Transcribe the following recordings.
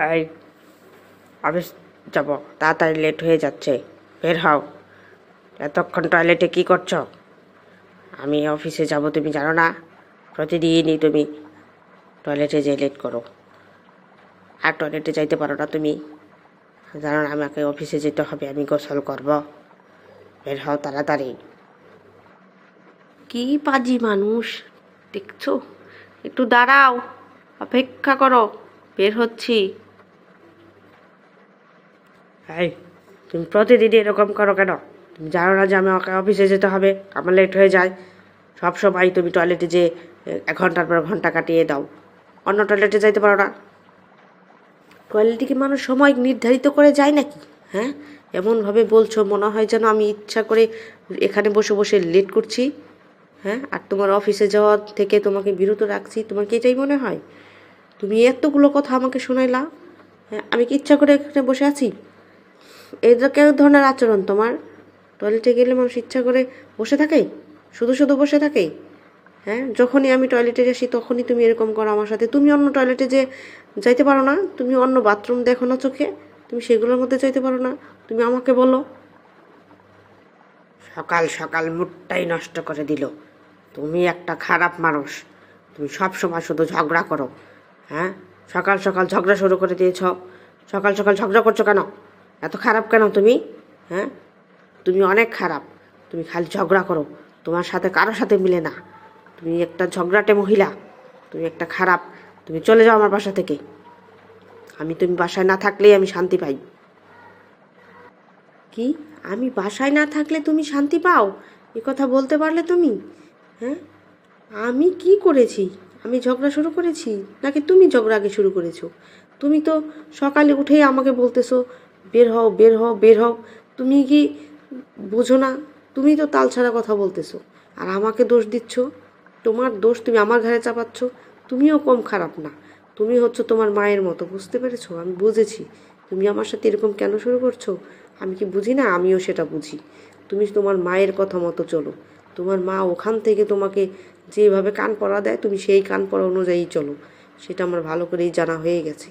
এই অফিস যাব, তাড়াতাড়ি লেট হয়ে যাচ্ছে, বের হও। এতক্ষণ টয়লেটে কি করছো? আমি অফিসে যাব তুমি জানো না? প্রতিদিনই তুমি টয়লেটে যেয়ে লেট করো। আর টয়লেটে যাইতে পারো না তুমি? জানো না আমাকে অফিসে যেতে হবে, আমি গোসল করব। বের হও তাড়াতাড়ি। কি পাজি মানুষ দেখছো? একটু দাঁড়াও, অপেক্ষা করো, বের হচ্ছি। এই তুমি প্রতিদিন এরকম করো কেন? তুমি জানো না যে আমাকে অফিসে যেতে হবে, আমার লেট হয়ে যায়। সব সময় তুমি টয়লেটে যে 1 ঘন্টার পর ঘন্টা কাটিয়ে দাও, অন্য টয়লেটে যাইতে পারো না? টয়লেটে কি মানুষ সময় নির্ধারিত করে যায় নাকি? হ্যাঁ, এমনভাবে বলছো মনে হয় যেন আমি ইচ্ছা করে এখানে বসে বসে লেট করছি। হ্যাঁ, আর তোমার অফিসে যাওয়া থেকে তোমাকে বিরত রাখছি, তোমার কি এটাই মনে হয়? তুমি এতগুলো কথা আমাকে শোনাইলা। হ্যাঁ, আমি কি ইচ্ছা করে এখানে বসে আছি? এটা কেউ ধরনের আচরণ তোমার? টয়লেটে গেলে মানুষ ইচ্ছা করে বসে থাকে? শুধু শুধু বসে থাকে? হ্যাঁ, যখনই আমি টয়লেটে আসি তখনই তুমি এরকম করো আমার সাথে। তুমি অন্য টয়লেটে যে যাইতে পারো না? তুমি অন্য বাথরুম দেখো না চোখে? তুমি সেগুলোর মধ্যে যাইতে পারো না? তুমি আমাকে বলো। সকাল সকাল মুডটাই নষ্ট করে দিল। তুমি একটা খারাপ মানুষ। তুমি সব সময় শুধু ঝগড়া করো। হ্যাঁ, সকাল সকাল ঝগড়া শুরু করে দিয়েছ। সকাল সকাল ঝগড়া করছো কেন? এত খারাপ কেন তুমি? হ্যাঁ, তুমি অনেক খারাপ। তুমি খালি ঝগড়া করো, তোমার সাথে কারোর সাথে মিলে না। তুমি একটা ঝগড়াটে মহিলা, তুমি একটা খারাপ। তুমি চলে যাও আমার বাসা থেকে। তুমি বাসায় না থাকলেই আমি শান্তি পাই। কি? আমি বাসায় না থাকলে তুমি শান্তি পাও? এ কথা বলতে পারলে তুমি? হ্যাঁ, আমি কি করেছি? আমি ঝগড়া শুরু করেছি নাকি তুমি ঝগড়া আগে শুরু করেছো? তুমি তো সকালে উঠেই আমাকে বলতেছো বের হও, বের হও, বের হও। তুমি কি বোঝো না? তুমি তো তালছাড়া কথা বলতেছো আর আমাকে দোষ দিচ্ছ। তোমার দোষ তুমি আমার ঘাড়ে চাপাচ্ছ। তুমিও কম খারাপ না। তুমি হচ্ছে তোমার মায়ের মতো, বুঝতে পেরেছো? আমি বুঝেছি তুমি আমার সাথে এরকম কেন শুরু করছো। আমি কি বুঝি না? আমিও সেটা বুঝি। তুমি তোমার মায়ের কথা মতো চলো। তোমার মা ওখান থেকে তোমাকে যেভাবে কান পড়া দেয় তুমি সেই কান পড়া অনুযায়ী চলো। সেটা আমার ভালো করেই জানা হয়ে গেছে।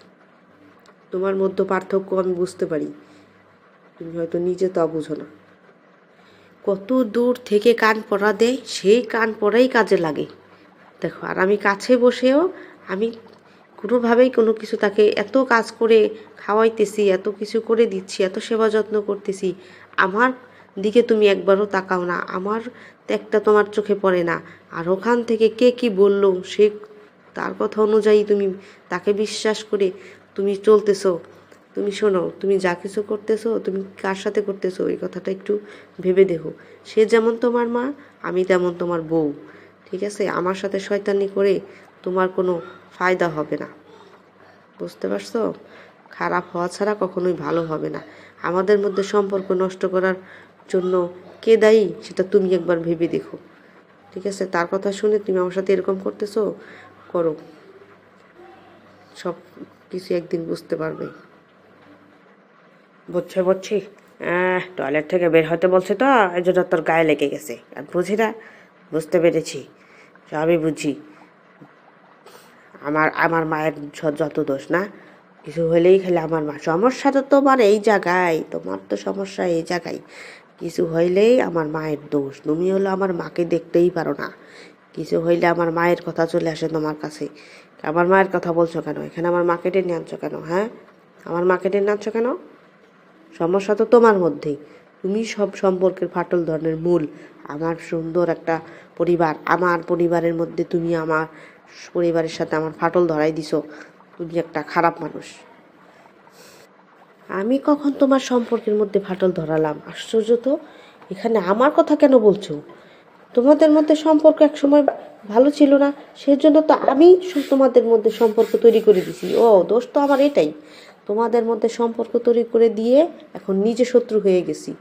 তোমার মধ্যে পার্থক্য আমি বুঝতে পারি, তুমি হয়তো নিজে তা বুঝো না। কত দূর থেকে কান পড়া দেয়, সেই কান পড়াই কাজে লাগে। দেখো, আর আমি কাছে বসেও আমি কোনোভাবেই কোনো কিছু তাকে এত কাজ করে খাওয়াইতেছি, এত কিছু করে দিচ্ছি, এত সেবা যত্ন করতেছি, আমার দিকে তুমি একবারও তাকাও না, আমার একটা তোমার চোখে পড়ে না। আর ওখান থেকে কে কি বললো সে তার কথা অনুযায়ী তুমি তাকে বিশ্বাস করে তুমি চলতেছো। তুমি শোনো, তুমি যা কিছু করতেছো তুমি কার সাথে করতেছো এই কথাটা একটু ভেবে দেখো। সে যেমন তোমার মা, আমি তেমন তোমার বউ। ঠিক আছে? আমার সাথে শয়তানি করে তোমার কোনো ফায়দা হবে না, বুঝতে পারছো? খারাপ হওয়া ছাড়া কখনোই ভালো হবে না। আমাদের মধ্যে সম্পর্ক নষ্ট করার জন্য কে দায়ী সেটা তুমি একবার ভেবে দেখো। ঠিক আছে? তার কথা শুনে তুমি আমার সাথে এরকম করতেছো, করো। সব কিছু একদিন বুঝতে পারবে। বুঝছি। টয়লেট থেকে বের হতে বলছে তো, এই জন্য তোর গায়ে লেগে গেছে। আর বুঝি না? বুঝতে পেরেছি, সবই বুঝি। আমার আমার মায়ের যত দোষ না, কিছু হলেই খালি আমার মা। সমস্যা তো তোমার এই জায়গায়, তোমার তো সমস্যা এই জায়গায়। কিছু হইলেই আমার মায়ের দোষ। তুমি হলো আমার মাকে দেখতেই পারো না। কিছু হইলে আমার মায়ের কথা চলে আসে তোমার কাছে। আমার মায়ের কথা বলছো কেন? এখানে আমার মাকে টেনে আনছো কেন? হ্যাঁ, আমার মাকে টেনে আনছো কেন? সমস্যা তো তোমার মধ্যেই। তুমি সব সম্পর্কের ফাটল ধরনের মূল। আমার সুন্দর একটা পরিবার, আমার পরিবারের মধ্যে তুমি আমার পরিবারের সাথে আমার ফাটল ধরাই দিছো। তুমি একটা খারাপ মানুষ। আমি কখন তোমার সম্পর্কের মধ্যে ফাটল ধরালাম? আশ্চর্য তো! এখানে আমার কথা কেন বলছো? তোমাদের মধ্যে সম্পর্ক একসময় ভালো ছিল না, সেজন্য তো আমি তোমাদের মধ্যে সম্পর্ক তৈরি করে দিছি। ও, দোষ তো আমার এটাই। তোমাদের মধ্যে সম্পর্ক তৈরি করে দিয়ে এখন নিজে শত্রু হয়ে গেছি,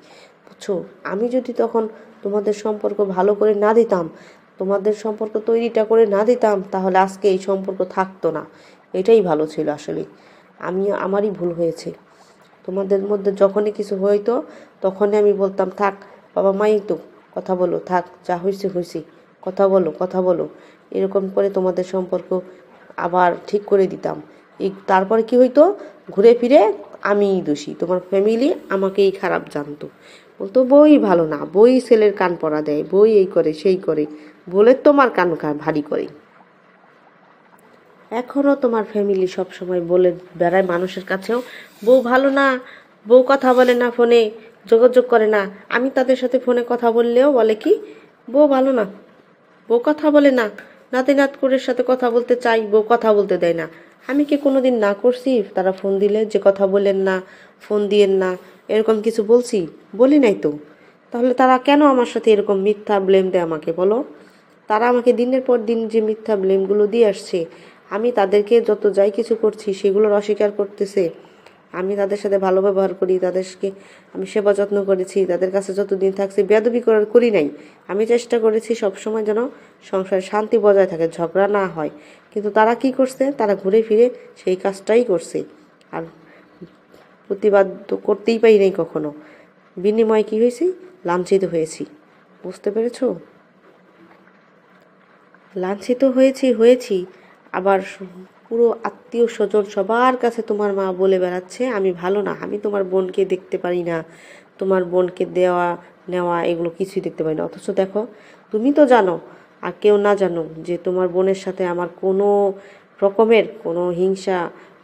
বুঝছো? আমি যদি তখন তোমাদের সম্পর্ক ভালো করে না দিতাম, তোমাদের সম্পর্ক তৈরিটা করে না দিতাম, তাহলে আজকে এই সম্পর্ক থাকতো না। এটাই ভালো ছিল আসলে। আমারই ভুল হয়েছে। তোমাদের মধ্যে যখনই কিছু হইতো তখনই আমি বলতাম থাক, বাবা মাই তো, কথা বলো, থাক, যা হয়েছে হয়েছে, কথা বলো, কথা বলো। এরকম করে তোমাদের সম্পর্ক আবার ঠিক করে দিতাম। তারপরে কি হইতো, ঘুরে ফিরে আমিই দোষী, তোমার ফ্যামিলি আমাকেই খারাপ জানতো, বলতো বই ভালো না, বই ছেলের কান পড়া দেয়, বই এই করে সেই করে, বলে তোমার কান ভারী করে। এখনও তোমার ফ্যামিলি সব সময় বলে বেড়ায় মানুষের কাছেও, বউ ভালো না, বউ কথা বলে না, ফোনে যোগাযোগ করে না। আমি তাদের সাথে ফোনে কথা বললেও বলে কি, বউ ভালো না, বউ কথা বলে না, নাতি নাতকুরের সাথে কথা বলতে চাই, বউ কথা বলতে দেয় না। আমি কি কোনোদিন না করছি তারা ফোন দিলে যে কথা বলেন না, ফোন দিয়েন না, এরকম কিছু বলছি? বলি নাই তো। তাহলে তারা কেন আমার সাথে এরকম মিথ্যা ব্লেম দেয় আমাকে, বলো? তারা আমাকে দিনের পর দিন যে মিথ্যা ব্লেমগুলো দিয়ে আসছে, আমি তাদেরকে যত যাই কিছু করছি সেগুলোর অস্বীকার করতেছে। আমি তাদের সাথে ভালো ব্যবহার করি, তাদেরকে আমি সেবা যত্ন করেছি, তাদের কাছে যতদিন থাকছি বেয়াদবি করি নাই। আমি চেষ্টা করেছি সবসময় যেন সংসারে শান্তি বজায় থাকে, ঝগড়া না হয়। কিন্তু তারা কি করছে, তারা ঘুরে ফিরে সেই কাজটাই করছে। আর প্রতিবাদ তো করতেই পারি নাই কখনো। বিনিময়ে কি হয়েছি, লাঞ্ছিত হয়েছি। বুঝতে পেরেছো? লাঞ্ছিত হয়েছি, আবার পুরো আত্মীয় স্বজন সবার কাছে তোমার মা বলে বেড়াচ্ছে আমি ভালো না, আমি তোমার বোনকে দেখতে পারি না, তোমার বোনকে দেওয়া নেওয়া এগুলো কিছুই দেখতে পারি না। অথচ দেখো, তুমি তো জানো আর কেউ না জানো যে তোমার বোনের সাথে আমার কোনো রকমের কোনো হিংসা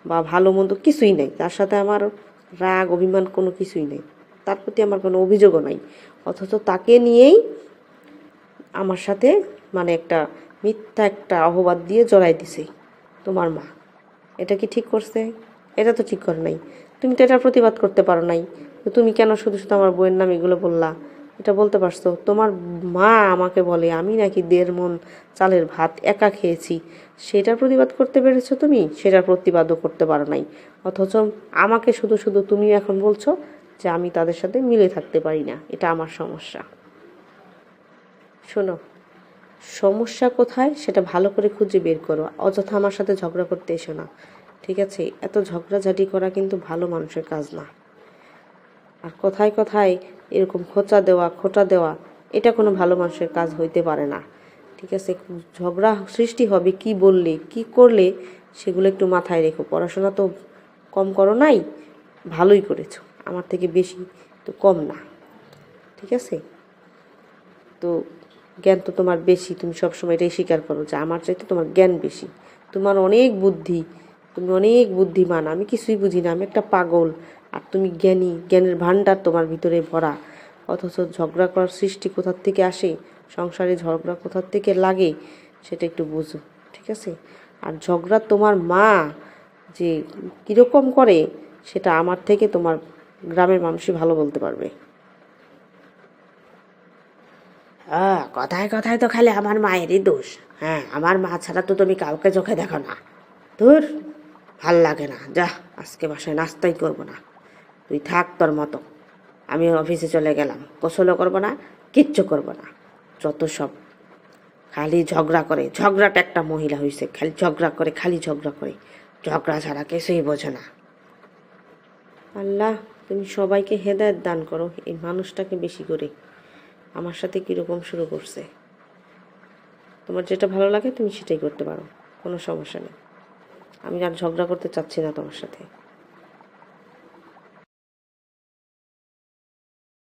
বা ভালো মন্দ কিছুই নেই, তার সাথে আমার রাগ অভিমান কোনো কিছুই নেই, তার প্রতি আমার কোনো অভিযোগও নাই। অথচ তাকে নিয়েই আমার সাথে মানে একটা মিথ্যা একটা অপবাদ দিয়ে জড়াই দিছে তোমার মা। এটা কি ঠিক করছে? এটা তো ঠিক করে নাই। তুমি তো এটার প্রতিবাদ করতে পারো নাই। তো তুমি কেন শুধু শুধু আমার বইয়ের নাম এগুলো বললা? এটা বলতে পারছো? তোমার মা আমাকে বলে আমি নাকি 1.5 মণ চালের ভাত একা খেয়েছি, সেটার প্রতিবাদ করতে পেরেছো তুমি? সেটার প্রতিবাদও করতে পারো নাই। অথচ আমাকে শুধু শুধু তুমি এখন বলছো যে আমি তাদের সাথে মিলে থাকতে পারি না, এটা আমার সমস্যা। শোনো, সমস্যা কোথায় সেটা ভালো করে খুঁজে বের করো, অযথা আমার সাথে ঝগড়া করতে এসো না, ঠিক আছে? এত ঝগড়াঝাটি করা কিন্তু ভালো মানুষের কাজ না। আর কথায় কথায় এরকম খোঁটা দেওয়া এটা কোনো ভালো মানুষের কাজ হইতে পারে না, ঠিক আছে? ঝগড়া সৃষ্টি হবে কি বললে কি করলে, সেগুলো একটু মাথায় রেখো। পড়াশোনা তো কম করো নাই, ভালোই করেছো, আমার থেকে বেশি তো কম না, ঠিক আছে? তো জ্ঞান তো তোমার বেশি, তুমি সবসময় এটাই স্বীকার করো যে আমার চাইতে তোমার জ্ঞান বেশি, তোমার অনেক বুদ্ধি, তুমি অনেক বুদ্ধিমান, আমি কিছুই বুঝি না, আমি একটা পাগল। আর তুমি জ্ঞানী, জ্ঞানের ভাণ্ডার তোমার ভিতরে ভরা। অথচ ঝগড়া করার সৃষ্টি কোথার থেকে আসে, সংসারে ঝগড়া কোথার থেকে লাগে সেটা একটু বুঝো, ঠিক আছে? আর ঝগড়া তোমার মা যে কীরকম করে সেটা আমার থেকে তোমার গ্রামের মানুষই ভালো বলতে পারবে। হ্যাঁ, কথায় কথায় তো খালি আমার মায়েরই দোষ। হ্যাঁ, আমার মা ছাড়া তো তুমি কাউকে চোখে দেখো না। ধুর, ভাল লাগে না, যা, আজকে বাসায় নাস্তাই করবো না, তুই থাক তোর মতো, আমি অফিসে চলে গেলাম, গোসলও করবো না, কিচ্ছু করবো না। যত সব খালি ঝগড়া করে, ঝগড়াটা একটা মহিলা হয়েছে, খালি ঝগড়া করে, খালি ঝগড়া করে, ঝগড়া ছাড়া কিছুই বোঝে না। আল্লাহ, তুমি সবাইকে হেদায়েত দান করো, এই মানুষটাকে বেশি করে আমার সাথে কীরকম শুরু করছে। তোমার যেটা ভালো লাগে তুমি সেটাই করতে পারো, কোনো সমস্যা নেই। আমি আর ঝগড়া করতে চাচ্ছি না তোমার সাথে।